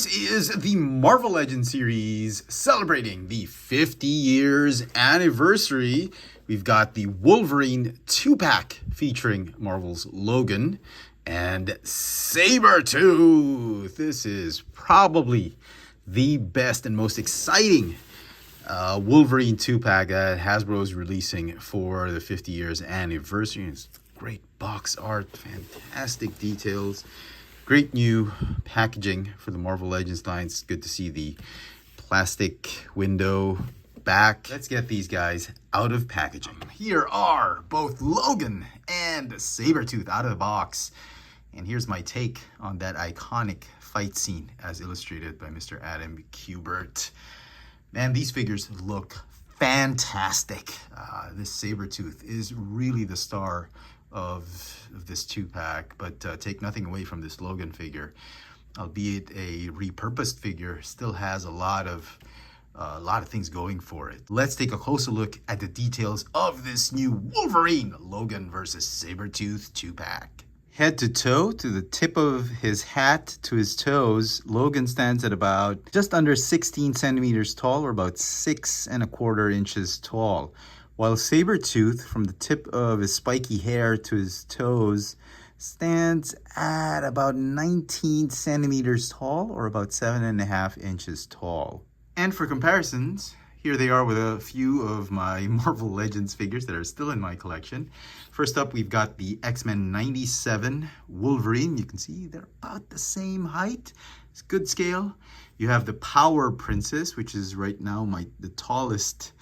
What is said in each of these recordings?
This is the Marvel Legends series celebrating the 50 years anniversary. We've got the Wolverine 2-pack featuring Marvel's Logan and Sabertooth. This is probably the best and most exciting Wolverine 2-pack that Hasbro is releasing for the 50 years anniversary. It's great box art, fantastic details. Great new packaging for the Marvel Legends line. It's good to see the plastic window back. Let's get these guys out of packaging. Here are both Logan and Sabertooth out of the box. And here's my take on that iconic fight scene as illustrated by Mr. Adam Kubert. Man, these figures look fantastic. This Sabertooth is really the star of this 2-pack, but take nothing away from this Logan figure. Albeit a repurposed figure, still has a lot of things going for it. Let's take a closer look at the details of this new Wolverine Logan versus Sabertooth 2-pack. Head to toe, to the tip of his hat to his toes, Logan stands at about just under 16 centimeters tall, or about 6¼ inches tall. While Sabertooth, from the tip of his spiky hair to his toes, stands at about 19 centimeters tall, or about 7½ inches tall. And for comparisons, here they are with a few of my Marvel Legends figures that are still in my collection. First up, we've got the X-Men 97 Wolverine. You can see they're about the same height. It's good scale. You have the Power Princess, which is right now the tallest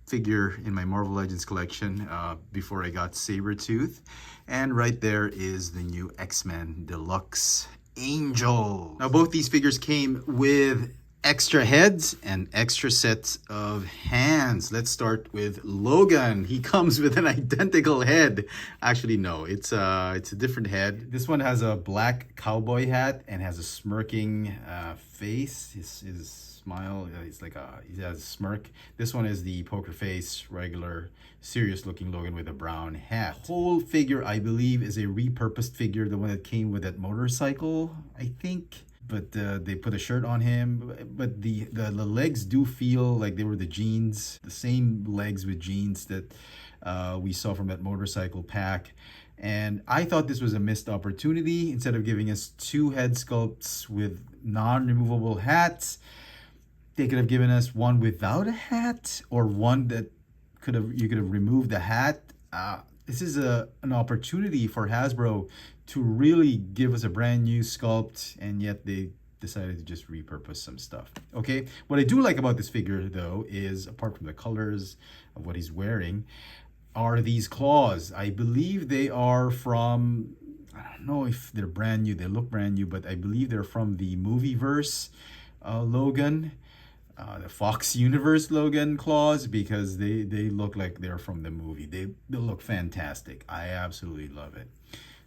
figure in my Marvel Legends collection before I got Sabertooth. And right there is the new X-Men Deluxe Angel. Now both these figures came with extra heads and extra sets of hands. Let's start with Logan. He comes with an identical head. Actually, no, it's a different head. This one has a black cowboy hat and has a smirking face. His smile, it's like he has a smirk. This one is the poker face, regular, serious looking Logan with a brown hat. The whole figure, I believe, is a repurposed figure, the one that came with that motorcycle, I think. But they put a shirt on him, but the legs do feel like they were the jeans, the same legs with jeans that we saw from that motorcycle pack. And I thought this was a missed opportunity. Instead of giving us 2 head sculpts with non-removable hats, they could have given us one without a hat, or one that you could have removed the hat. This is an opportunity for Hasbro to really give us a brand new sculpt, and yet they decided to just repurpose some stuff. Okay, what I do like about this figure though is, apart from the colors of what he's wearing, are these claws. I believe they are from, I don't know if they're brand new, they look brand new, but I believe they're from the Movieverse Logan. The Fox Universe Logan claws, because they look like they're from the movie. They look fantastic. I absolutely love it.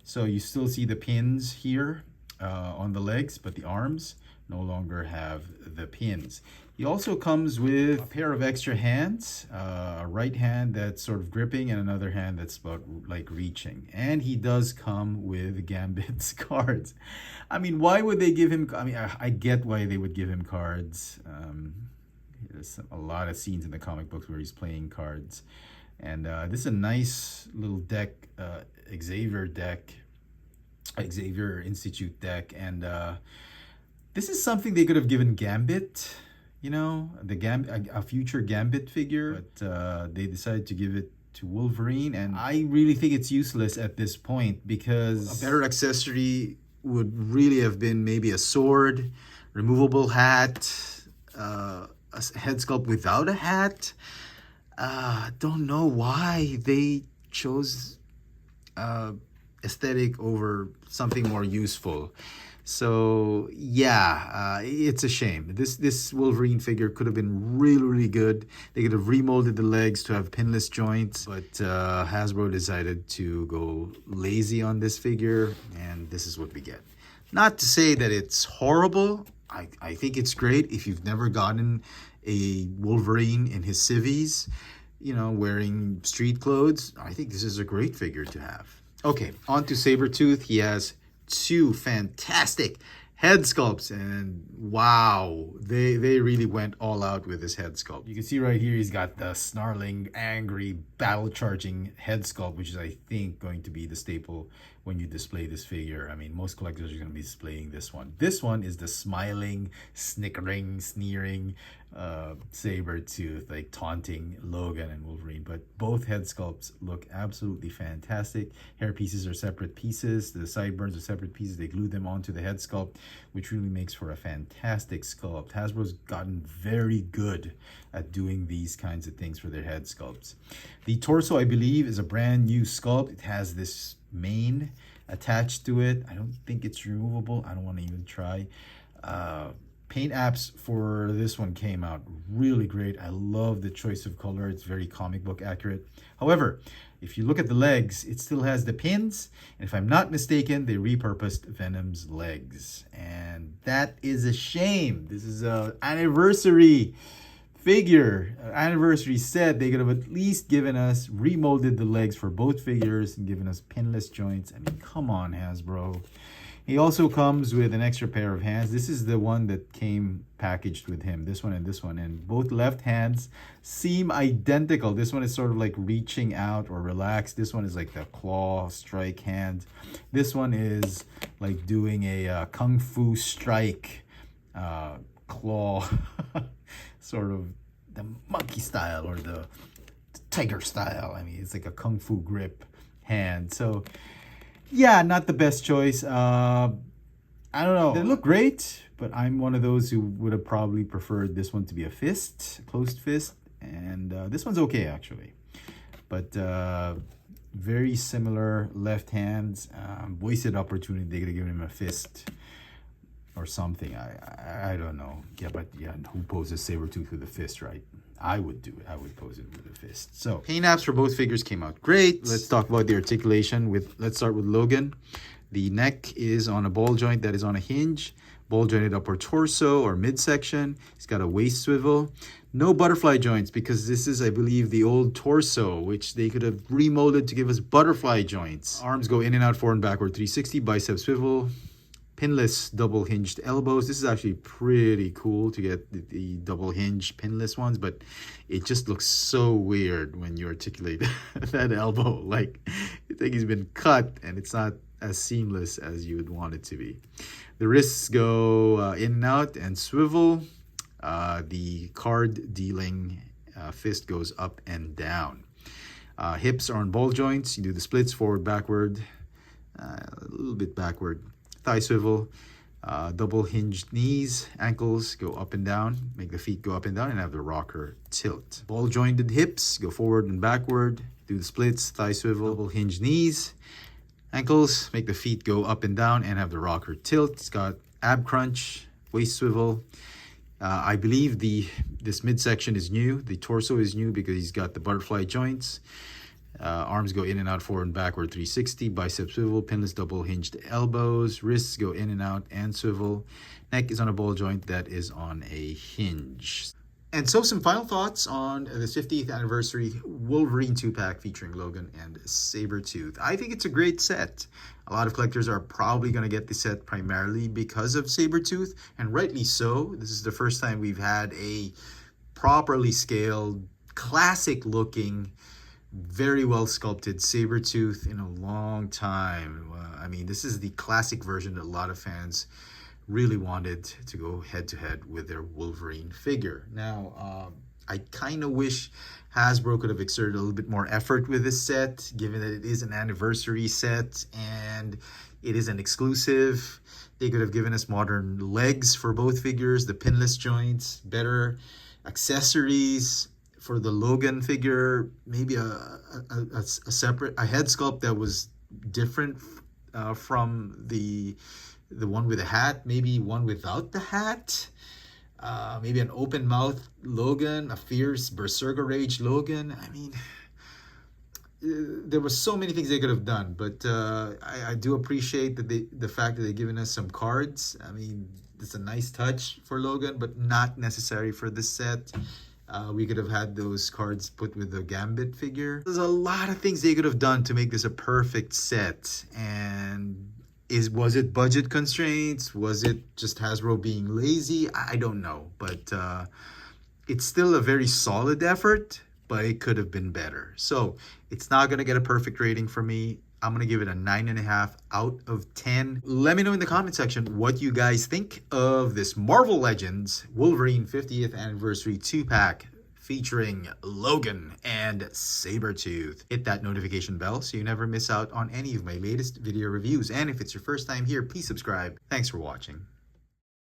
So you still see the pins here on the legs, but the arms no longer have the pins. He also comes with a pair of extra hands, a right hand that's sort of gripping and another hand that's about like reaching. And he does come with Gambit's cards. I mean, why would they give him, I get why they would give him cards. There's a lot of scenes in the comic books where he's playing cards. And this is a nice little deck, Xavier Institute deck. And this is something they could have given Gambit, you know, a future Gambit figure, but they decided to give it to Wolverine, and I really think it's useless at this point, because a better accessory would really have been maybe a sword, removable hat, a head sculpt without a hat. Don't know why they chose aesthetic over something more useful. So yeah, it's a shame. This Wolverine figure could have been really good. They could have remolded the legs to have pinless joints, but Hasbro decided to go lazy on this figure, and this is what we get. Not to say that it's horrible. I think it's great if you've never gotten a Wolverine in his civvies, you know, wearing street clothes. I think this is a great figure to have. Okay, on to Sabertooth. He has 2 fantastic head sculpts, and wow, they really went all out with this head sculpt. You can see right here he's got the snarling, angry, battle charging head sculpt, which is, I think, going to be the staple when you display this figure. I mean, most collectors are going to be displaying this one. This one is the smiling, snickering, sneering Sabertooth, like taunting Logan and Wolverine. But both head sculpts look absolutely fantastic. Hair pieces are separate pieces. The sideburns are separate pieces. They glued them onto the head sculpt, which really makes for a fantastic sculpt. Hasbro's gotten very good at doing these kinds of things for their head sculpts. The torso, I believe, is a brand new sculpt. It has this mane attached to it. I don't think it's removable. I don't want to even try. Paint apps for this one came out really great. I love the choice of color. It's very comic book accurate. However, if you look at the legs, it still has the pins. And if I'm not mistaken, they repurposed Venom's legs. And that is a shame. This is an anniversary figure, anniversary set. They could have at least given us, remolded the legs for both figures and given us pinless joints. I mean, come on, Hasbro. He also comes with an extra pair of hands. This is the one that came packaged with him, this one, and both left hands seem identical. This one is sort of like reaching out or relaxed. This one is like the claw strike hand. This one is like doing a kung fu strike claw, sort of the monkey style or the tiger style. I mean, it's like a kung fu grip hand. So yeah, not the best choice. I don't know. They look great, but I'm one of those who would have probably preferred this one to be a fist, closed fist. And this one's okay, actually. But very similar left hands. Wasted opportunity. They could have given him a fist or something. I don't know. Yeah, but yeah, who poses Sabertooth with a fist, right? I would do it. I would pose it with a fist. So paint apps for both figures came out great. Let's talk about the articulation. Let's start with Logan. The neck is on a ball joint that is on a hinge. Ball jointed upper torso or midsection. He's got a waist swivel. No butterfly joints because this is, I believe, the old torso, which they could have remolded to give us butterfly joints. Arms go in and out, forward and backward 360, bicep swivel. Pinless double hinged elbows. This is actually pretty cool to get the double hinge pinless ones, but it just looks so weird when you articulate that elbow. Like, you think he's been cut and it's not as seamless as you would want it to be. The wrists go in and out and swivel. The card dealing fist goes up and down. Hips are on ball joints. You do the splits forward, backward, a little bit backward. Thigh swivel, double hinged knees, ankles go up and down, make the feet go up and down, and have the rocker tilt. Ball jointed hips go forward and backward, do the splits, thigh swivel, double hinged knees, ankles, make the feet go up and down, and have the rocker tilt. It's got ab crunch, waist swivel. I believe this midsection is new. The torso is new because he's got the butterfly joints. Arms go in and out, forward and backward 360, bicep swivel, pinless double hinged elbows, wrists go in and out and swivel. Neck is on a ball joint that is on a hinge. And so some final thoughts on this 50th anniversary Wolverine 2-pack featuring Logan and Sabertooth. I think it's a great set. A lot of collectors are probably going to get the set primarily because of Sabertooth, and rightly so. This is the first time we've had a properly scaled, classic-looking, very well sculpted Sabertooth in a long time. I mean, this is the classic version that a lot of fans really wanted to go head to head with their Wolverine figure. Now, I kind of wish Hasbro could have exerted a little bit more effort with this set, given that it is an anniversary set and it is an exclusive. They could have given us modern legs for both figures, the pinless joints, better accessories. For the Logan figure, maybe a separate head sculpt that was different from the one with the hat, maybe one without the hat, maybe an open mouth Logan, a fierce berserker rage Logan. I mean, there were so many things they could have done, but I do appreciate that the fact that they've given us some cards. I mean, it's a nice touch for Logan, but not necessary for this set. We could have had those cards put with the Gambit figure. There's a lot of things they could have done to make this a perfect set. And Was it budget constraints? Was it just Hasbro being lazy? I don't know, but it's still a very solid effort, but it could have been better. So it's not gonna get a perfect rating from me. I'm gonna give it a 9.5 out of 10. Let me know in the comment section what you guys think of this Marvel Legends Wolverine 50th Anniversary 2-pack featuring Logan and Sabertooth. Hit that notification bell so you never miss out on any of my latest video reviews. And if it's your first time here, please subscribe. Thanks for watching.